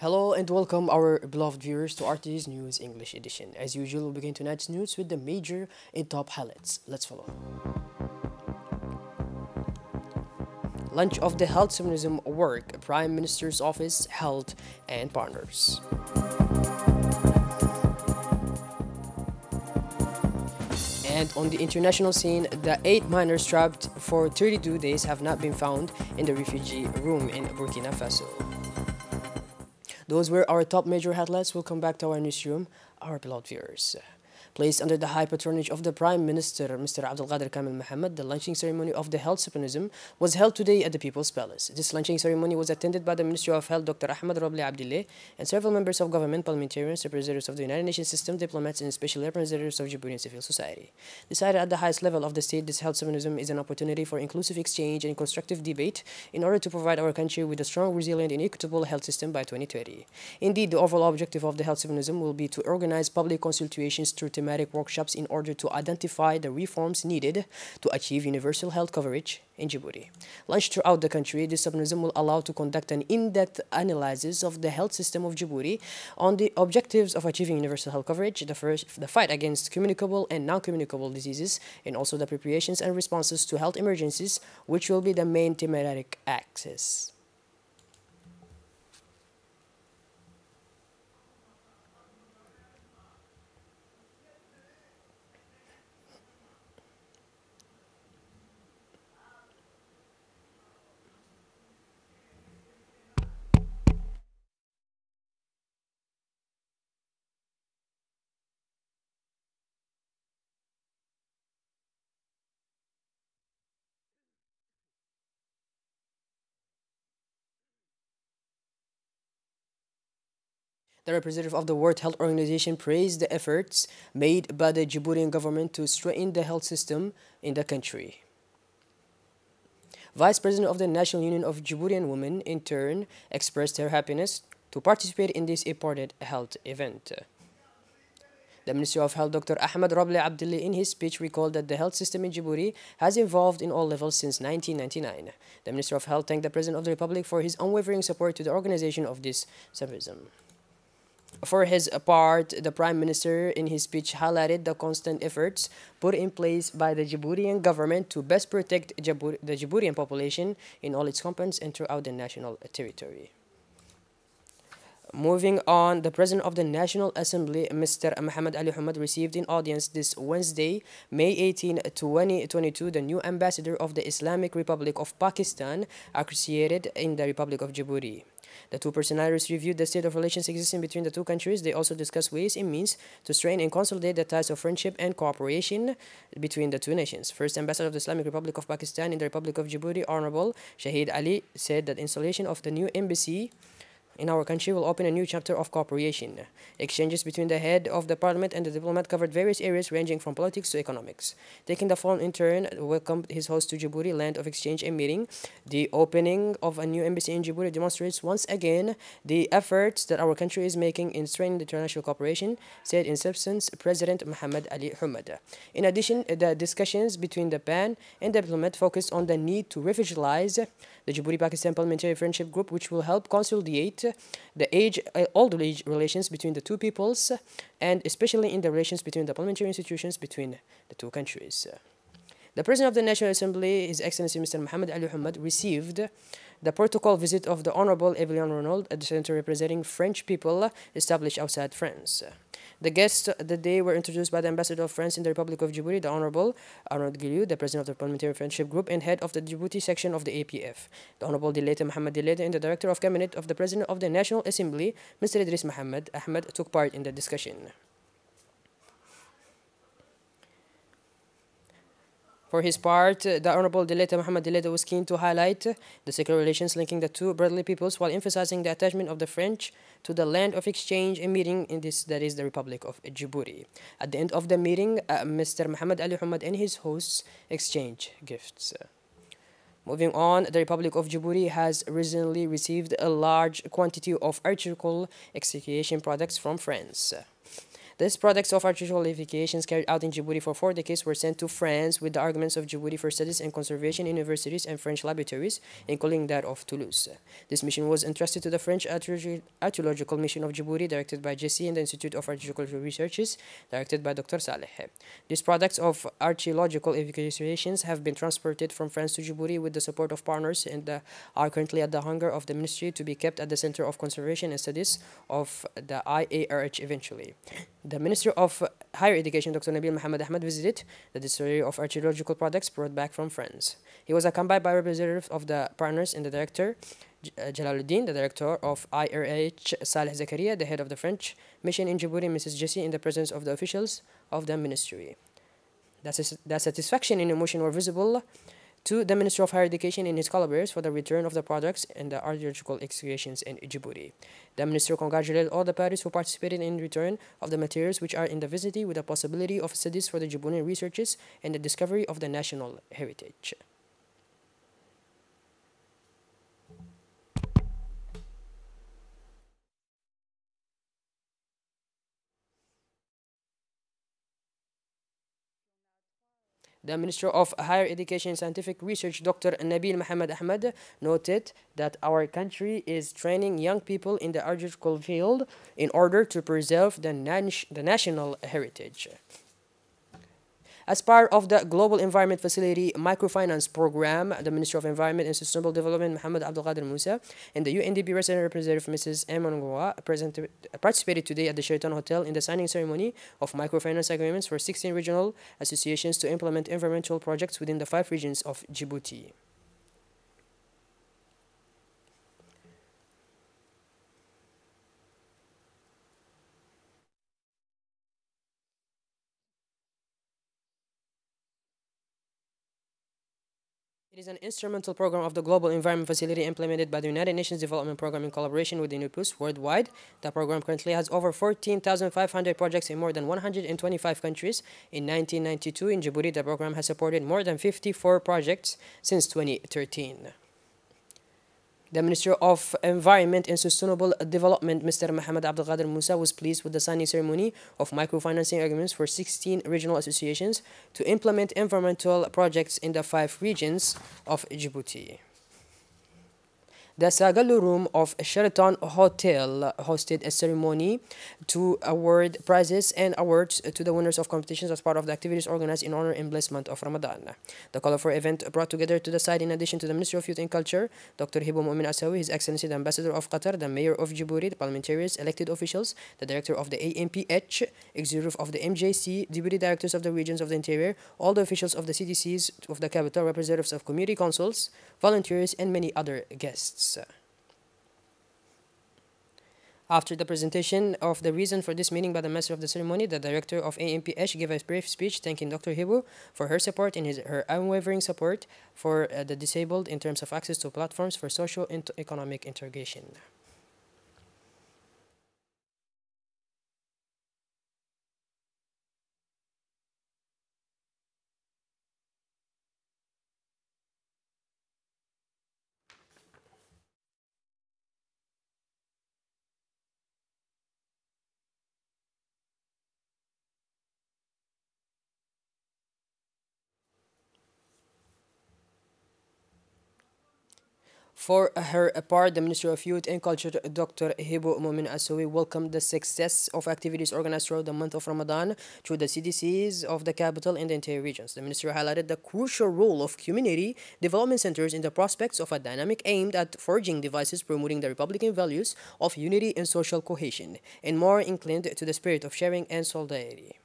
Hello and welcome our beloved viewers to RT's News English edition. As usual, we'll begin tonight's news with the major and top highlights. Let's follow. Launch of the Health Feminism Work, Prime Minister's Office, Health and Partners. And on the international scene, the 8 miners trapped for 32 days have not been found in the refugee room in Burkina Faso. Those were our top major headlines. We'll come back to our newsroom, our beloved viewers. Placed under the high patronage of the Prime Minister, Mr. Abdelkader Kamel Mohammed, the launching ceremony of the Health Feminism was held today at the People's Palace. This launching ceremony was attended by the Ministry of Health, Dr. Ahmed Rabli Abdillah, and several members of government, parliamentarians, representatives of the United Nations system, diplomats, and especially representatives of Djiboutian civil society. Decided at the highest level of the state, this Health Feminism is an opportunity for inclusive exchange and constructive debate in order to provide our country with a strong, resilient, and equitable health system by 2030. Indeed, the overall objective of the Health Feminism will be to organize public consultations through thematic workshops in order to identify the reforms needed to achieve universal health coverage in Djibouti. Launched throughout the country, this feminism will allow to conduct an in-depth analysis of the health system of Djibouti on the objectives of achieving universal health coverage, the fight against communicable and non-communicable diseases, and also the preparations and responses to health emergencies, which will be the main thematic axis. The representative of the World Health Organization praised the efforts made by the Djiboutian government to strengthen the health system in the country. Vice President of the National Union of Djiboutian Women, in turn, expressed her happiness to participate in this important health event. The Minister of Health, Dr. Ahmed Rabli Abdillah, in his speech recalled that the health system in Djibouti has evolved in all levels since 1999. The Minister of Health thanked the President of the Republic for his unwavering support to the organization of this symposium. For his part, the Prime Minister in his speech highlighted the constant efforts put in place by the Djiboutian government to best protect the Djiboutian population in all its components and throughout the national territory. Moving on, the President of the National Assembly, Mr. Mohammed Ali Hamad, received in audience this Wednesday, May 18, 2022, the new ambassador of the Islamic Republic of Pakistan, accredited in the Republic of Djibouti. The two personalities reviewed the state of relations existing between the two countries. They also discussed ways and means to strengthen and consolidate the ties of friendship and cooperation between the two nations. First Ambassador of the Islamic Republic of Pakistan in the Republic of Djibouti, Honorable Shahid Ali, said that installation of the new embassy in our country will open a new chapter of cooperation. Exchanges between the head of the parliament and the diplomat covered various areas ranging from politics to economics. Taking the phone in turn, welcomed his host to Djibouti, land of exchange and meeting. The opening of a new embassy in Djibouti demonstrates once again the efforts that our country is making in strengthening the international cooperation, said in substance President Mohammed Ali Hamad. In addition, the discussions between the PAN and the diplomat focused on the need to revitalize the Djibouti-Pakistan Parliamentary Friendship Group, which will help consolidate the old age relations between the two peoples, and especially in the relations between the parliamentary institutions between the two countries. The President of the National Assembly, His Excellency Mr. Mohammed Ali Hamad, received the protocol visit of the Honorable Evelyn Ronald, a senator representing French people established outside France. The guests of the day were introduced by the Ambassador of France in the Republic of Djibouti, the Honorable Arnaud Guillou, the President of the Parliamentary Friendship Group and head of the Djibouti section of the APF. The Honorable Dilaita Mohammed Dilaita and the Director of Cabinet of the President of the National Assembly, Mr. Idris Mohammed Ahmed, took part in the discussion. For his part, the Honorable Dilaita Mohammed Dilaita was keen to highlight the secular relations linking the two brotherly peoples while emphasizing the attachment of the French to the land of exchange and meeting in this, that is the Republic of Djibouti. At the end of the meeting, Mr. Mohammed Ali Hamad and his hosts exchanged gifts. Moving on, the Republic of Djibouti has recently received a large quantity of artificial exfoliation products from France. These products of artificial investigations carried out in Djibouti for 4 decades were sent to France with the arguments of Djibouti for studies and conservation universities and French laboratories, including that of Toulouse. This mission was entrusted to the French Archaeological Mission of Djibouti, directed by Jessie, and the Institute of Archaeological Researches, directed by Dr. Saleh. These products of archaeological excavations have been transported from France to Djibouti with the support of partners and are currently at the hangar of the ministry to be kept at the Center of Conservation and Studies of the IARH eventually. The Minister of Higher Education, Dr. Nabil Mohammed Ahmed, visited the distillery of archaeological products brought back from France. He was accompanied by representatives of the partners and the director, Jalaluddin, the director of IRH, Saleh Zakaria, the head of the French mission in Djibouti, Mrs. Jessie, in the presence of the officials of the ministry. The satisfaction and emotion were visible to the Minister of Higher Education and his collaborators for the return of the products and the archaeological excavations in Djibouti. The Minister congratulated all the parties who participated in return of the materials which are in the vicinity with the possibility of studies for the Djiboutian researches and the discovery of the national heritage. The Minister of Higher Education and Scientific Research, Dr. Nabil Mohammed Ahmed, noted that our country is training young people in the archaeological field in order to preserve the national heritage. As part of the Global Environment Facility Microfinance Program, the Minister of Environment and Sustainable Development, Mohammed Abdul Qadir Musa, and the UNDP Resident Representative, Mrs. Eman Goa, participated today at the Sheraton Hotel in the signing ceremony of microfinance agreements for 16 regional associations to implement environmental projects within the 5 regions of Djibouti. It is an instrumental program of the Global Environment Facility implemented by the United Nations Development Program in collaboration with the UNIPUS worldwide. The program currently has over 14,500 projects in more than 125 countries. In 1992, in Djibouti, the program has supported more than 54 projects since 2013. The Minister of Environment and Sustainable Development, Mr. Mohammed Abdul Qadir Musa, was pleased with the signing ceremony of microfinancing agreements for 16 regional associations to implement environmental projects in the 5 regions of Djibouti. The Sagallu Room of Sheraton Hotel hosted a ceremony to award prizes and awards to the winners of competitions as part of the activities organized in honor and blessed month of Ramadan. The colorful event brought together to the site, in addition to the Ministry of Youth and Culture, Dr. Hibu Mu'min Asawi, His Excellency the Ambassador of Qatar, the Mayor of Djibouti, the parliamentarians, elected officials, the Director of the AMPH, Executive of the MJC, Deputy Directors of the Regions of the Interior, all the officials of the CDCs of the capital, representatives of community councils, volunteers, and many other guests. After the presentation of the reason for this meeting by the master of the ceremony, the director of AMPH gave a brief speech thanking Dr. Hibu for her support and her unwavering support for the disabled in terms of access to platforms for social and economic integration. For her part, the Minister of Youth and Culture, Dr. Hibu Mu'min Asawi, welcomed the success of activities organized throughout the month of Ramadan through the CDCs of the capital and the entire regions. The Minister highlighted the crucial role of community development centers in the prospects of a dynamic aimed at forging devices promoting the Republican values of unity and social cohesion, and more inclined to the spirit of sharing and solidarity.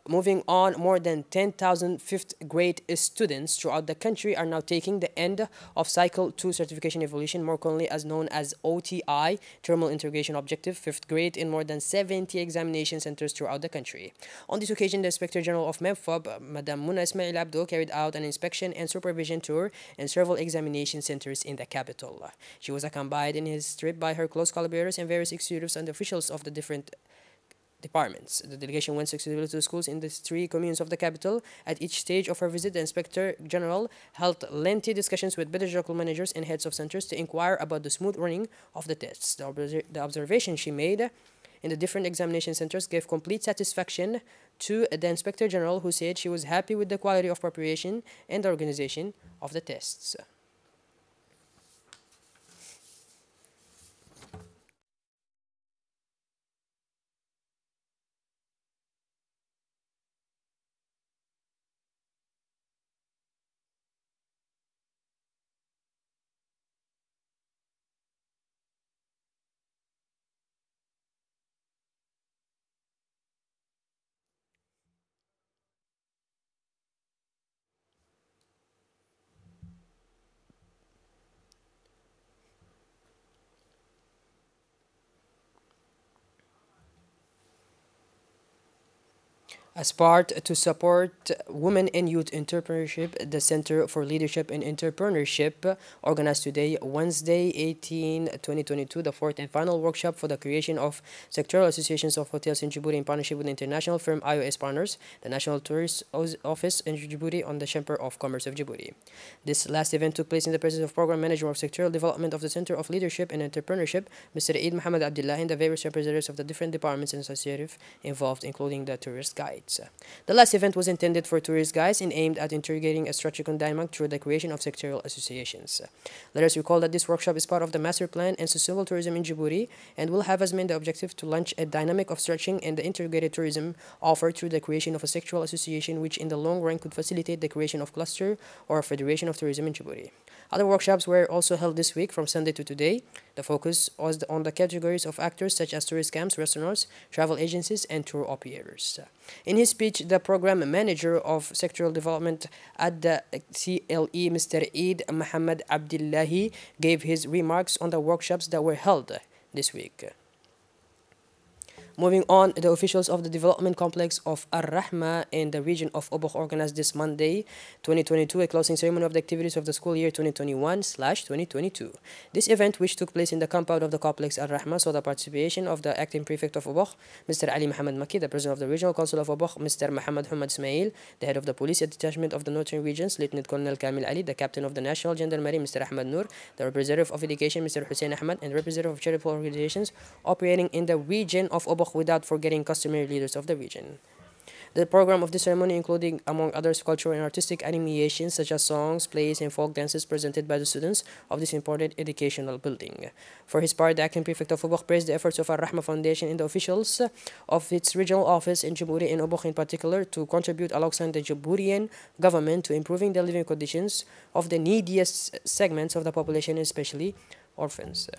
Moving on, more than 10,000 fifth grade students throughout the country are now taking the end of Cycle 2 Certification Evolution, more commonly as known as OTI, Terminal Integration Objective, 5th grade, in more than 70 examination centers throughout the country. On this occasion, the Inspector General of MEMFOB, Madam Muna Ismail Abdo, carried out an inspection and supervision tour in several examination centers in the capital. She was accompanied in his trip by her close collaborators and various executives and officials of the different departments. The delegation went successfully to schools in the 3 communes of the capital. At each stage of her visit, the Inspector General held lengthy discussions with pedagogical managers and heads of centers to inquire about the smooth running of the tests. The observation she made in the different examination centers gave complete satisfaction to the Inspector General, who said she was happy with the quality of preparation and the organization of the tests. As part to support women and youth entrepreneurship, the Center for Leadership and Entrepreneurship organized today, Wednesday, 18, 2022, the fourth and final workshop for the creation of sectoral associations of hotels in Djibouti in partnership with the international firm IOS Partners, the National Tourist Office in Djibouti, on the Chamber of Commerce of Djibouti. This last event took place in the presence of Program Manager of Sectoral Development of the Center of Leadership and Entrepreneurship, Mr. Eid Mohammed Abdullah, and the various representatives of the different departments and associative involved, including the tourist guides. The last event was intended for tourist guides and aimed at interrogating a strategic dynamic through the creation of sectoral associations. Let us recall that this workshop is part of the Master Plan and Sustainable Tourism in Djibouti and will have as main the objective to launch a dynamic of stretching and the integrated tourism offered through the creation of a sectoral association, which in the long run could facilitate the creation of cluster or a federation of tourism in Djibouti. Other workshops were also held this week from Sunday to today. The focus was on the categories of actors such as tourist camps, restaurants, travel agencies, and tour operators. In his speech, the program manager of sectoral development at the CLE, Mr. Eid Mohammed Abdullahi, gave his remarks on the workshops that were held this week. Moving on, the officials of the development complex of Ar-Rahma in the region of Obokh organized this Monday, 2022, a closing ceremony of the activities of the school year 2021/2022. This event, which took place in the compound of the complex Ar-Rahma, saw the participation of the acting prefect of Obokh, Mr. Ali Mohammed Maki, the president of the regional council of Obokh, Mr. Mohammed Hamad Ismail, the head of the police detachment of the northern regions, Lieutenant Colonel Kamil Ali, the captain of the national gendarmerie, Mr. Ahmed Noor, the representative of education, Mr. Hussein Ahmed, and representative of charitable organizations operating in the region of Obokh, without forgetting customary leaders of the region. The program of the ceremony including, among others, cultural and artistic animations such as songs, plays, and folk dances presented by the students of this important educational building. For his part, the acting prefect of Obokh praised the efforts of Ar-Rahma Foundation and the officials of its regional office in Djibouti and Obokh in particular to contribute alongside the Djiboutian government to improving the living conditions of the neediest segments of the population, especially orphans.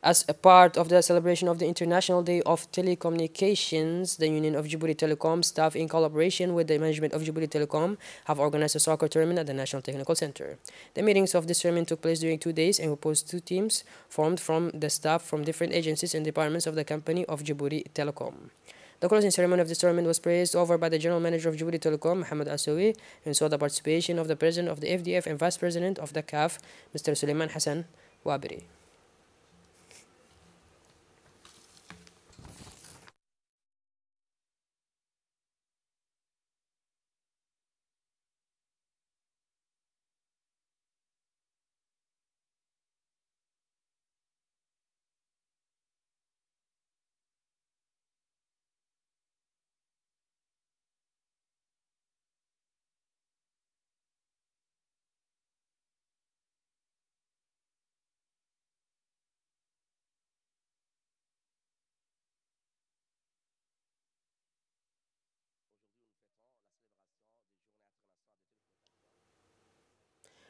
As a part of the celebration of the International Day of Telecommunications, the Union of Djibouti Telecom staff, in collaboration with the management of Djibouti Telecom, have organized a soccer tournament at the National Technical Center. The meetings of this tournament took place during 2 days and composed two teams formed from the staff from different agencies and departments of the company of Djibouti Telecom. The closing ceremony of this tournament was praised over by the General Manager of Djibouti Telecom, Mohamed Asawi, and saw the participation of the President of the FDF and Vice President of the CAF, Mr. Suleiman Hassan Wabiri.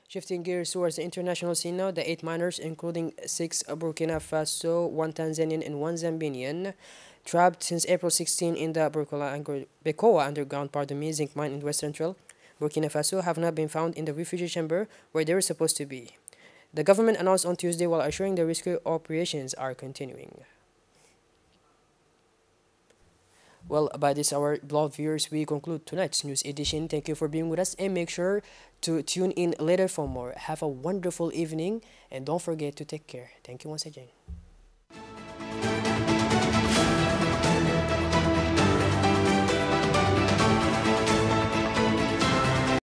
Shifting gears towards the international scene now, the 8 miners, including 6 Burkina Faso, 1 Tanzanian, and 1 Zambian, trapped since April 16 in the Bekoa underground zinc mine in West Central Burkina Faso, have not been found in the refugee chamber where they were supposed to be. The government announced on Tuesday while assuring the rescue operations are continuing. Well, by this, our beloved viewers, we conclude tonight's news edition. Thank you for being with us, and make sure to tune in later for more. Have a wonderful evening, and don't forget to take care. Thank you once again.